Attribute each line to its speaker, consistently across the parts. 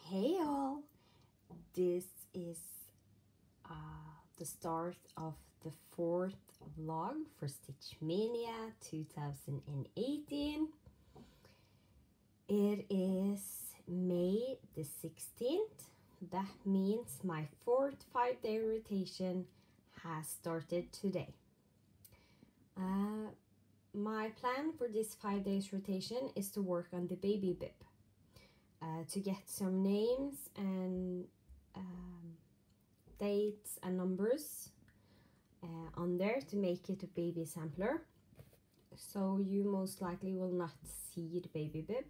Speaker 1: Hey all! This is the start of the fourth vlog for Stitch Mania 2018. It is May the 16th. That means my fourth 5-day rotation has started today. My plan for this 5 days rotation is to work on the baby bib. To get some names and dates and numbers on there to make it a baby sampler. So you most likely will not see the baby bib.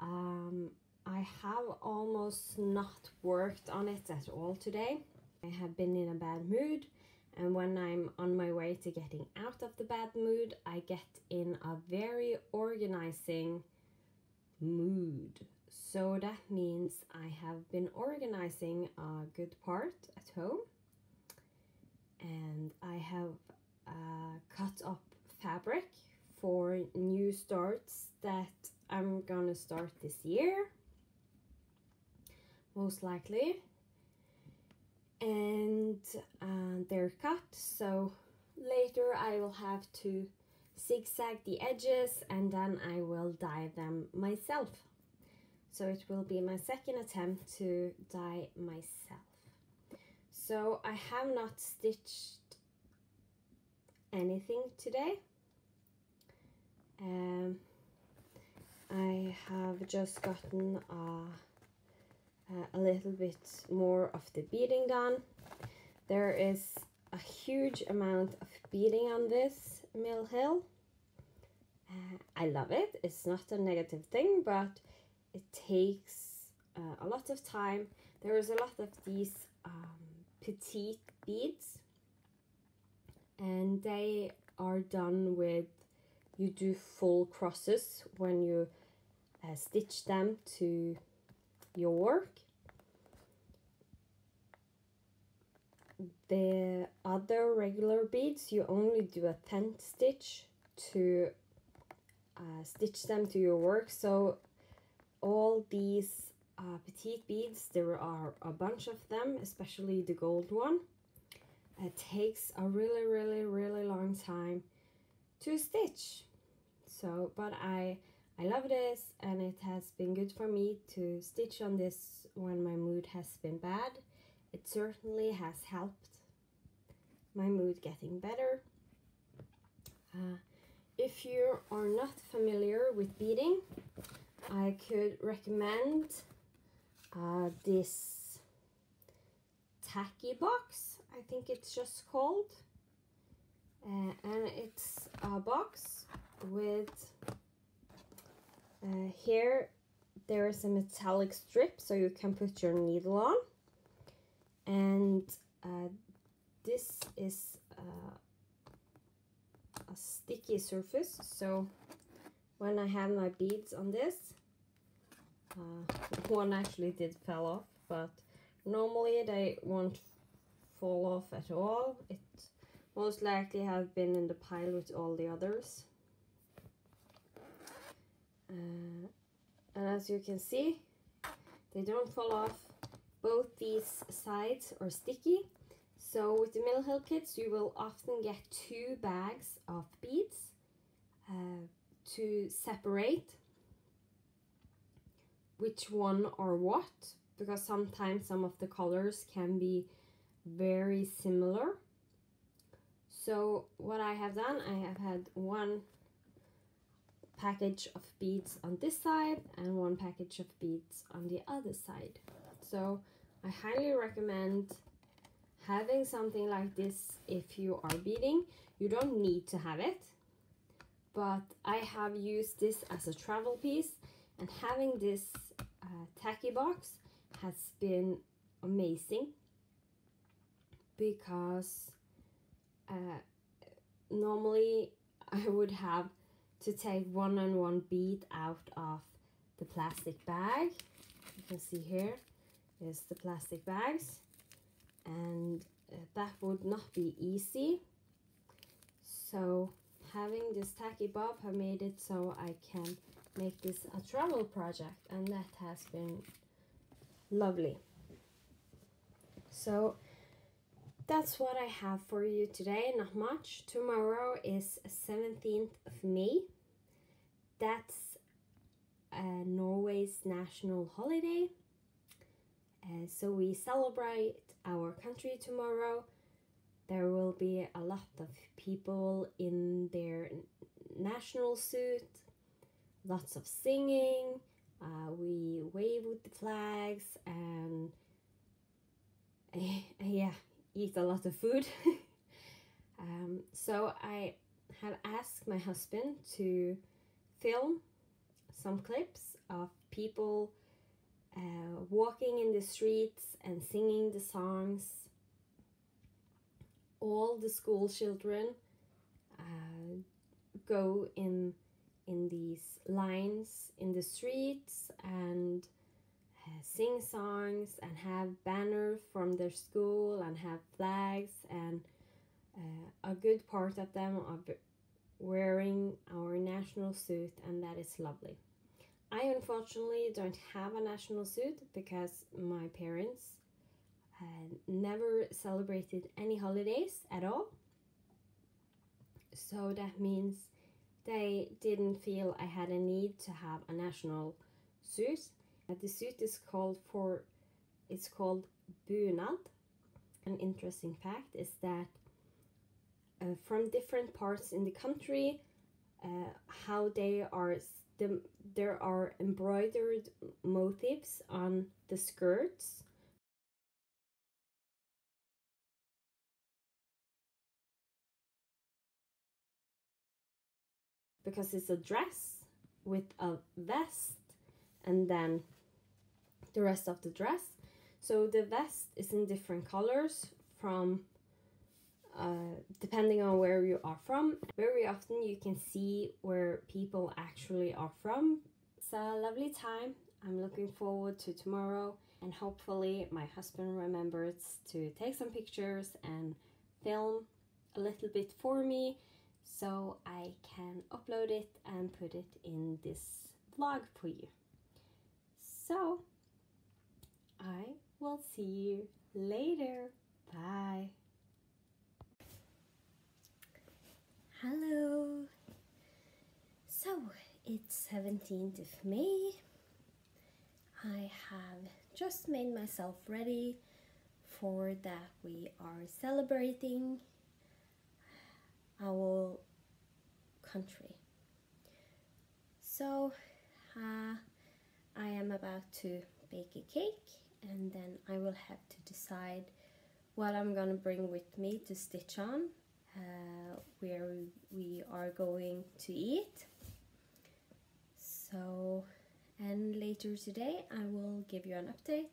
Speaker 1: I have almost not worked on it at all today. I have been in a bad mood, and when I'm on my way to getting out of the bad mood, I get in a very organizing mood. So that means I have been organizing a good part at home, and I have cut up fabric for new starts that I'm gonna start this year, most likely, and they're cut, so later I will have to zigzag the edges and then I will dye them myself. So it will be my second attempt to dye myself. So I have not stitched anything today. I have just gotten a little bit more of the beading done. There is a huge amount of beading on this mill hill. I love it. It's not a negative thing, but it takes a lot of time. There is a lot of these petite beads, and they are done with, you do full crosses when you stitch them to your work. The other regular beads, you only do a 10th stitch to stitch them to your work. So all these petite beads, there are a bunch of them, especially the gold one. It takes a really long time to stitch. So, but I love this, and it has been good for me to stitch on this when my mood has been bad. It certainly has helped my mood getting better. If you are not familiar with beading, I could recommend this tacky box, I think it's just called. And it's a box with, here there is a metallic strip so you can put your needle on. And this is a sticky surface, so when I have my beads on this, one actually did fell off, but normally they won't fall off at all. It most likely have been in the pile with all the others. And as you can see, they don't fall off. Both these sides are sticky. So with the mill hill kits, you will often get 2 bags of beads to separate which one or what, because sometimes some of the colors can be very similar. So what I have done, I have had 1 package of beads on this side and 1 package of beads on the other side. So I highly recommend having something like this if you are beading. You don't need to have it, but I have used this as a travel piece, and having this tacky box has been amazing, because normally I would have to take 1 and 1 bead out of the plastic bag. You can see here is the plastic bags, and that would not be easy. So having this tacky bob have made it so I can make this a travel project, and that has been lovely. So that's what I have for you today, not much. Tomorrow is 17th of May. That's Norway's national holiday. So we celebrate our country tomorrow. There will be a lot of people in their national suit, lots of singing, we wave with the flags, and yeah, eat a lot of food. So I have asked my husband to film some clips of people walking in the streets and singing the songs. All the school children go in these lines in the streets and sing songs and have banners from their school and have flags, and a good part of them are wearing our national suit, and that is lovely. I unfortunately don't have a national suit because my parents never celebrated any holidays at all. So that means they didn't feel I had a need to have a national suit. The suit is called bunad. An interesting fact is that from different parts in the country, how there are embroidered motifs on the skirts. Because it's a dress with a vest and then the rest of the dress. So the vest is in different colors from depending on where you are from. Very often you can see where people actually are from. It's a lovely time. I'm looking forward to tomorrow, and hopefully my husband remembers to take some pictures and film a little bit for me, so I can upload it and put it in this vlog for you. So I will see you later. Bye. Hello. So it's 17th of May. I have just made myself ready for that we are celebrating our country. So I am about to bake a cake, and then I will have to decide what I'm gonna bring with me to stitch on, where we are going to eat. So, and later today I will give you an update.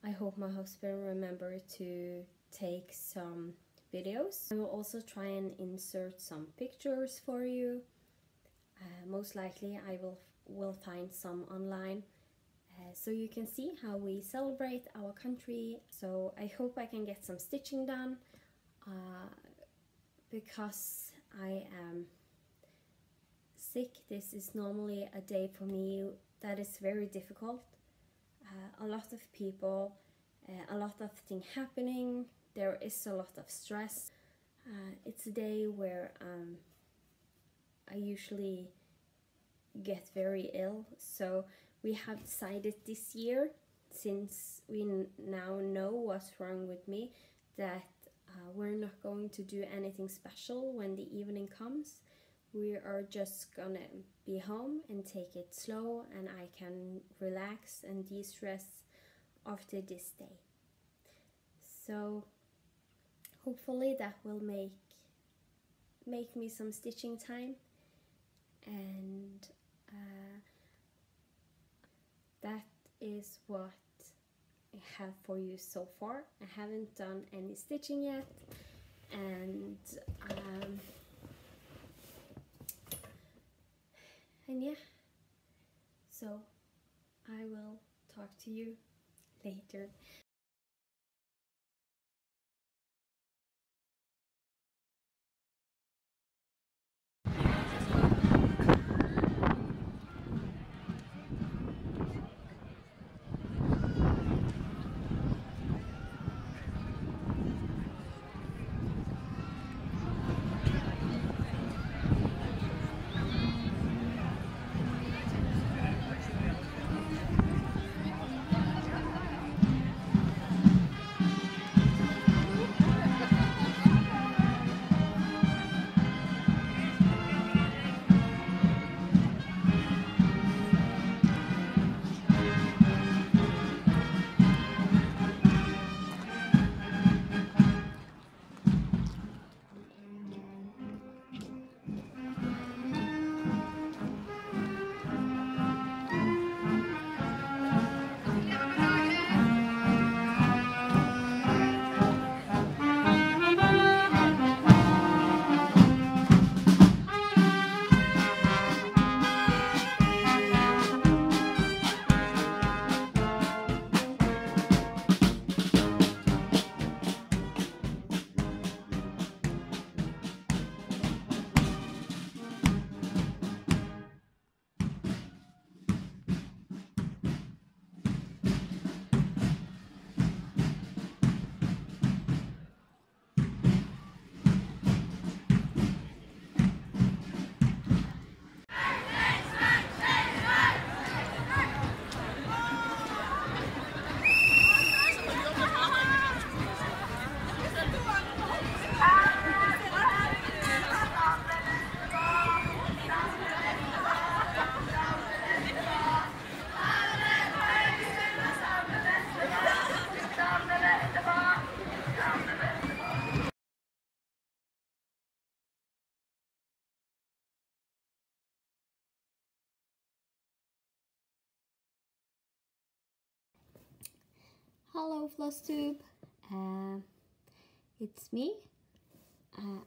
Speaker 1: I hope my husband remember to take some videos. I will also try and insert some pictures for you. Most likely I will find some online, so you can see how we celebrate our country. So I hope I can get some stitching done, because I am sick. This is normally a day for me that is very difficult. A lot of people, a lot of things happening. There is a lot of stress. It's a day where I usually get very ill. So we have decided this year, since we now know what's wrong with me, that we're not going to do anything special when the evening comes. We are just gonna be home and take it slow, and I can relax and de-stress after this day. So hopefully that will make me some stitching time, and that is what I have for you so far. I haven't done any stitching yet, and yeah, so I will talk to you later. Hello FlossTube, it's me.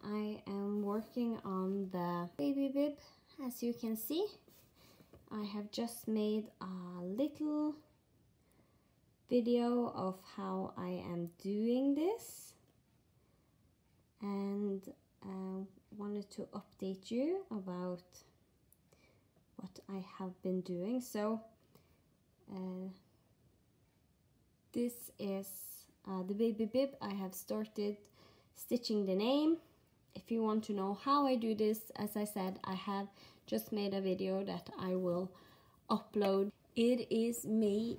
Speaker 1: I am working on the baby bib. As you can see, I have just made a little video of how I am doing this, and wanted to update you about what I have been doing. So this is the baby bib. I have started stitching the name. If you want to know how I do this, as I said, I have just made a video that I will upload. It is May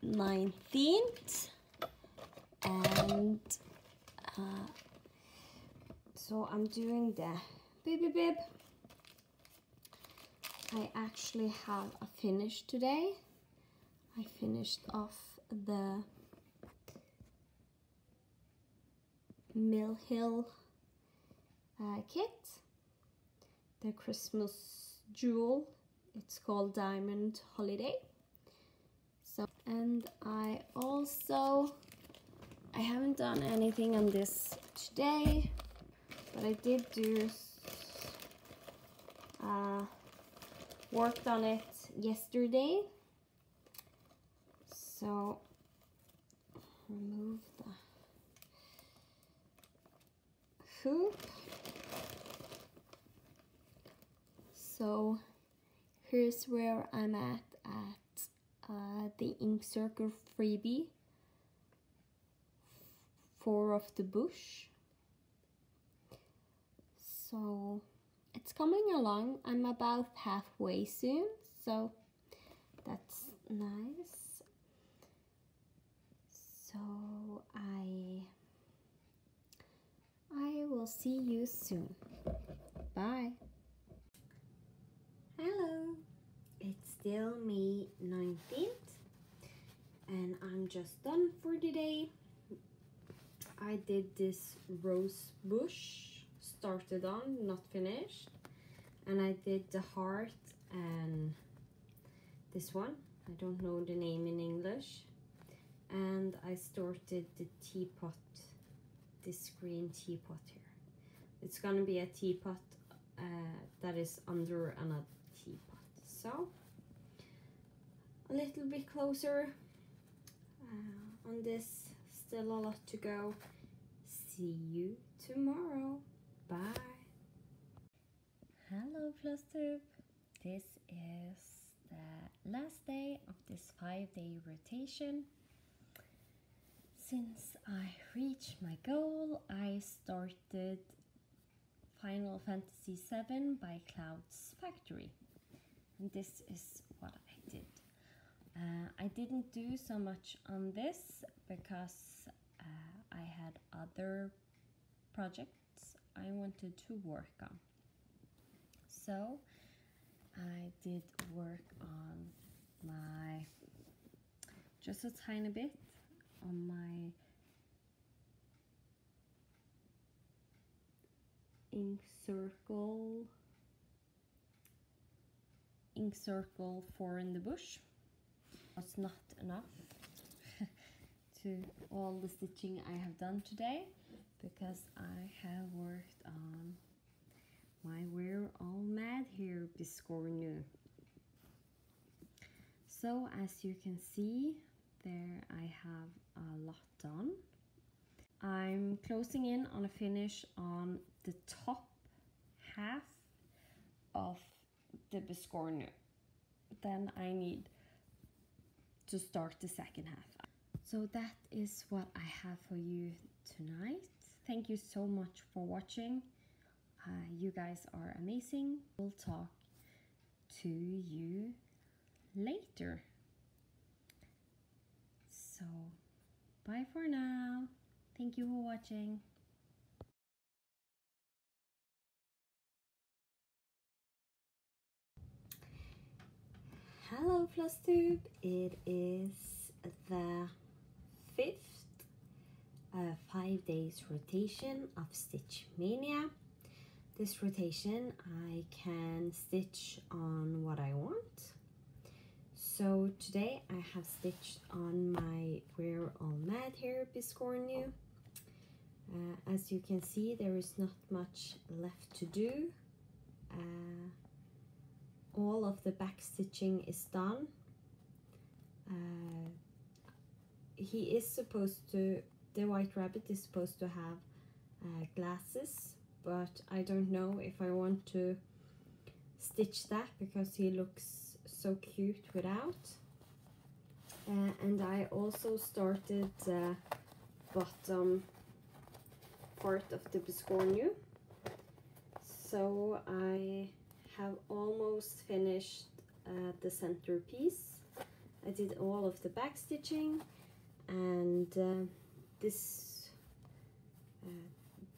Speaker 1: 19th, and so I'm doing the baby bib. I actually have a finish today. I finished off the Mill Hill kit, the Christmas jewel. It's called Diamond Holiday. So, and I haven't done anything on this today, but I did do worked on it yesterday. So remove the hoop. So here's where I'm at the ink circle freebie for of the bush. So it's coming along. I'm about halfway soon, so that's nice. So I will see you soon. Bye. Hello. It's still May 19th, and I'm just done for the day. I did this rose bush, started on, not finished, and I did the heart and this one. I don't know the name in English. And I started the teapot, this green teapot here. It's gonna be a teapot that is under another teapot. So a little bit closer on this, still a lot to go. See you tomorrow. Bye. Hello FlossTube. This is the last day of this 5-day rotation. Since I reached my goal, I started Final Fantasy VII by Cloud's Factory. And this is what I did. I didn't do so much on this because I had other projects I wanted to work on. So I did work on my, just a tiny bit, on my ink circle 4 in the bush. It's not enough to all the stitching I have done today, because I have worked on my We're All Mad here biscornu. So as you can see, there I have a lot done. I'm closing in on a finish on the top half of the biscornu. Then I need to start the second half. So that is what I have for you tonight. Thank you so much for watching. You guys are amazing. We'll talk to you later. So bye for now. Thank you for watching. Hello FlossTube. It is the 5th 5 days rotation of Stitch Mania. This rotation I can stitch on what I want. So today I have stitched on my We're All Mad Here biscornu. As you can see, there is not much left to do. All of the back stitching is done. The white rabbit is supposed to have glasses, but I don't know if I want to stitch that because he looks so cute without. And I also started the bottom part of the biscornu. So I have almost finished the centerpiece. I did all of the back stitching, and this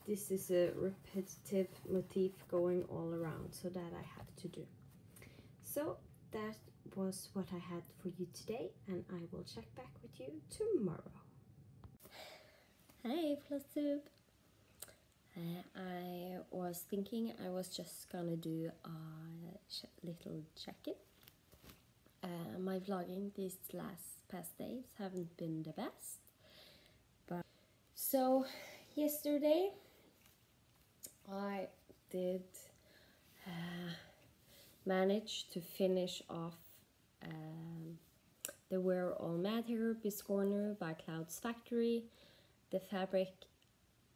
Speaker 1: is a repetitive motif going all around, so that I have to do. So that was what I had for you today, and I will check back with you tomorrow.
Speaker 2: Hey Flosstube! I was thinking I was just gonna do a little check-in. My vlogging these past days haven't been the best, but so yesterday I did manage to finish off the We're All Mad Here biscornu by Cloud's Factory. The fabric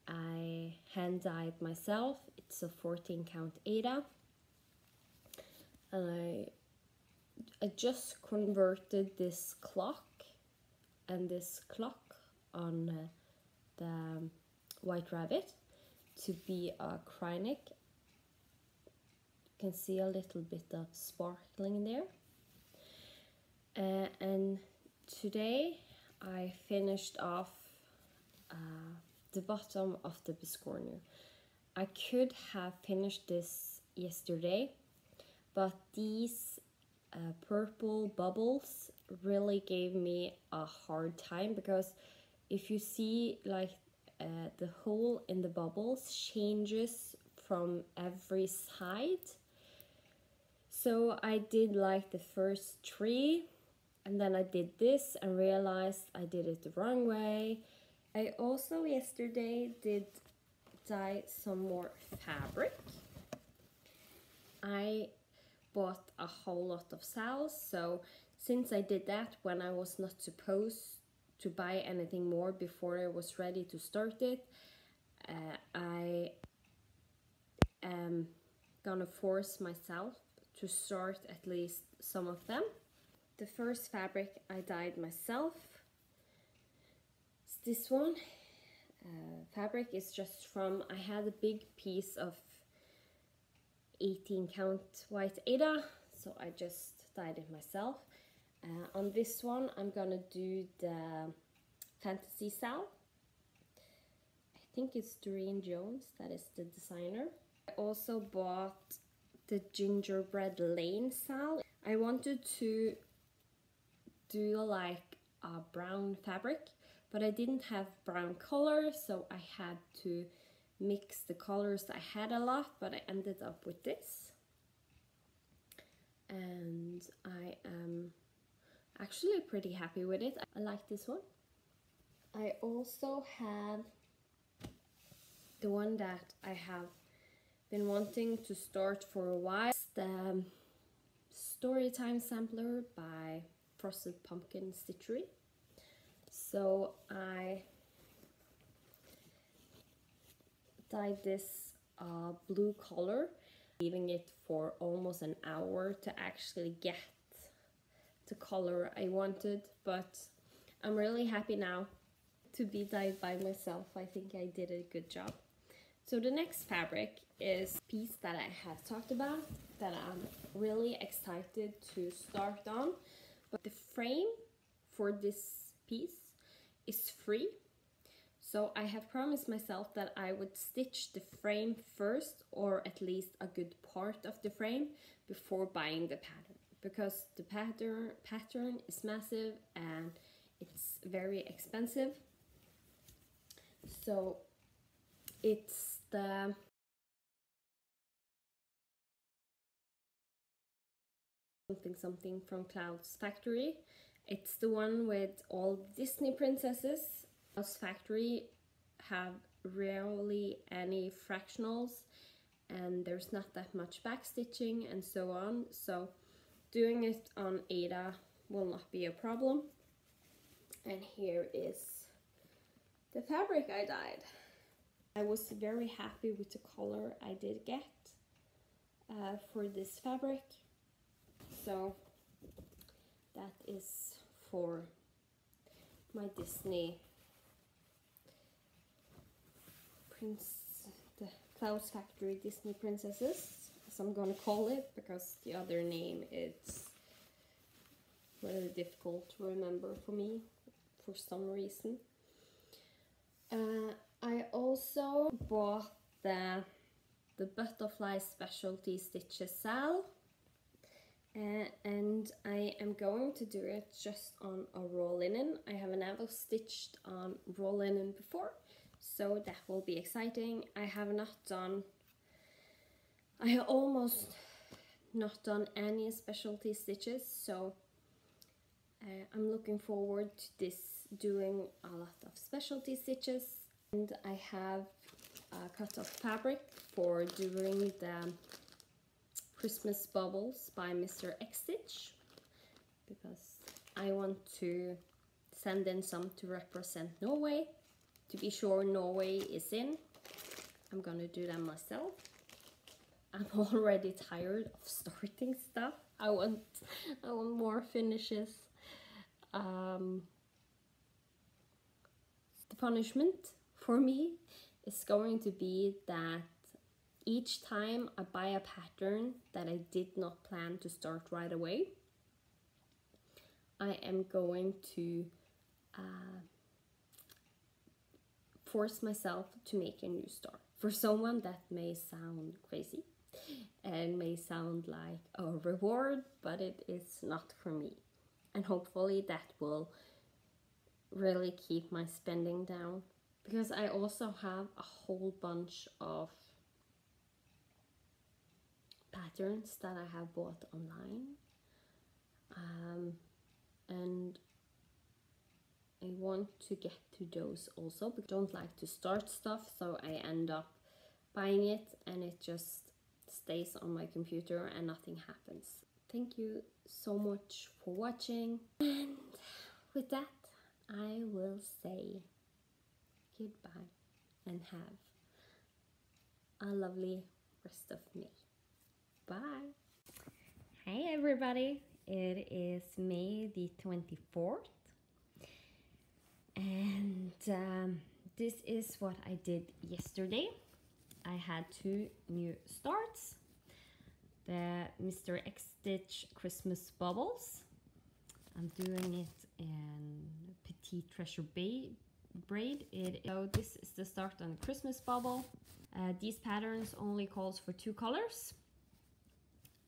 Speaker 2: I hand dyed myself. It's a 14 count Aida, and I just converted this clock and this clock on the white rabbit to be a Krynic. You can see a little bit of sparkling there. And today I finished off the bottom of the biscornu. I could have finished this yesterday, but these purple bubbles really gave me a hard time, because if you see, like, the hole in the bubbles changes from every side. So I did like the first three, and then I did this and realized I did it the wrong way. I also yesterday did dye some more fabric. I bought a whole lot of sals, so since I did that when I was not supposed to buy anything more before I was ready to start it, I am gonna force myself to start at least some of them. The first fabric I dyed myself is this one. Fabric is just from, I had a big piece of 18 count white Aida, so I just dyed it myself. On this one I'm gonna do the Fantasy Sal. I think it's Doreen Jones, that is the designer. I also bought the Gingerbread Lane Sal. I wanted to do like a brown fabric, but I didn't have brown color, so I had to mix the colors. I had a lot, but I ended up with this. And I am actually pretty happy with it. I like this one. I also have the one that I have been wanting to start for a while. It's the Storytime Sampler by Frosted Pumpkin Stitchery. So I dyed this blue color, leaving it for almost an hour to actually get the color I wanted, but I'm really happy now to be dyed by myself. I think I did a good job. So the next fabric is a piece that I have talked about that I'm really excited to start on, but the frame for this piece is free. So I have promised myself that I would stitch the frame first, or at least a good part of the frame, before buying the pattern, because the pattern is massive and it's very expensive. So it's the something from Cloud's Factory. It's the one with all Disney princesses. Cloud's Factory have rarely any fractionals, and there's not that much backstitching and so on, so doing it on Ada will not be a problem. And here is the fabric I dyed. I was very happy with the color I did get for this fabric. So that is for my Disney the Cloud's Factory Disney Princesses, as I'm gonna call it, because the other name is really difficult to remember for me for some reason. I also bought the Butterfly Specialty Stitches Sal, and I am going to do it just on a raw linen. I have never stitched on raw linen before, so that will be exciting. I have almost not done any specialty stitches, so I'm looking forward to this, doing a lot of specialty stitches. And I have cut off fabric for doing the Christmas baubles by Mr.XStitch, because I want to send in some to represent Norway, to be sure Norway is in. I'm gonna do them myself. I'm already tired of starting stuff. I want more finishes. The punishment for me is going to be that each time I buy a pattern that I did not plan to start right away, I am going to force myself to make a new start. For someone that may sound crazy and may sound like a reward, but it is not for me. And hopefully that will really keep my spending down, because I also have a whole bunch of patterns that I have bought online, and I want to get to those also, but I don't like to start stuff, so I end up buying it and it just stays on my computer and nothing happens. Thank you so much for watching, and with that I will say goodbye and have a lovely rest of May. Bye! Hey everybody, it is May the 24th, and this is what I did yesterday. I had 2 new starts. The Mr.XStitch Christmas baubles. I'm doing it in Petite Treasure braid. So this is the start on the Christmas bauble. These patterns only calls for 2 colors,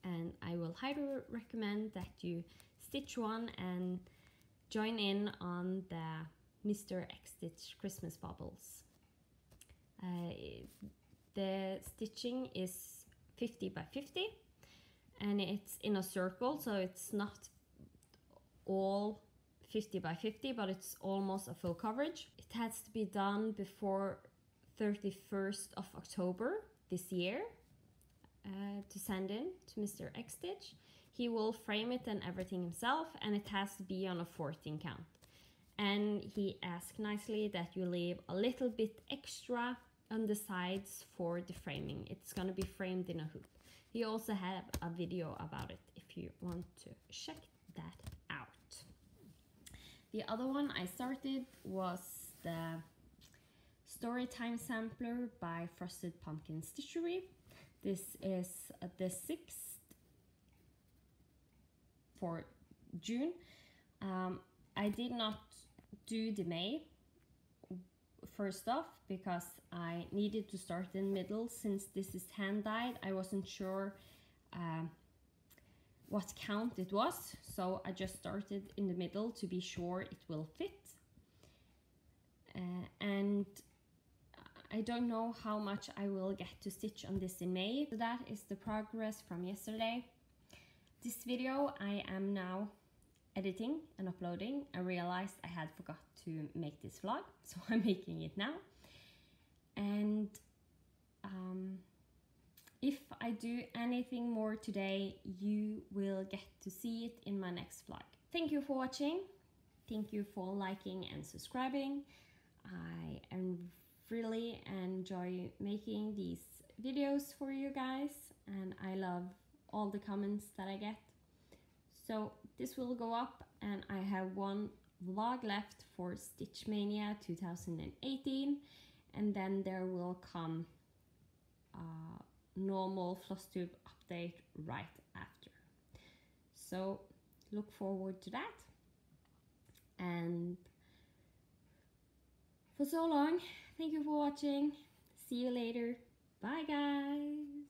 Speaker 2: and I will highly recommend that you stitch one and join in on the Mr.XStitch Christmas baubles. The stitching is 50 by 50, and it's in a circle, so it's not all 50 by 50, but it's almost a full coverage. It has to be done before 31st of October this year to send in to Mr.XStitch. He will frame it and everything himself, and it has to be on a 14 count. And he asked nicely that you leave a little bit extra on the sides for the framing. It's gonna be framed in a hoop. He also had a video about it if you want to check that out. The other one I started was the Storytime Sampler by Frosted Pumpkin Stitchery. This is the 6th for June. I did not do the May first off because I needed to start in middle. Since this is hand dyed, I wasn't sure what count it was, so I just started in the middle to be sure it will fit. And I don't know how much I will get to stitch on this in May. So that is the progress from yesterday. this video I am now editing and uploading. I realized I had forgot to make this vlog, so I'm making it now. And if I do anything more today, you will get to see it in my next vlog. Thank you for watching. Thank you for liking and subscribing. I really enjoy making these videos for you guys, and I love all the comments that I get. So this will go up, and I have one vlog left for Stitch Mania 2018, and then there will come normal FlossTube update right after. So look forward to that. And for so long, thank you for watching. See you later. Bye guys.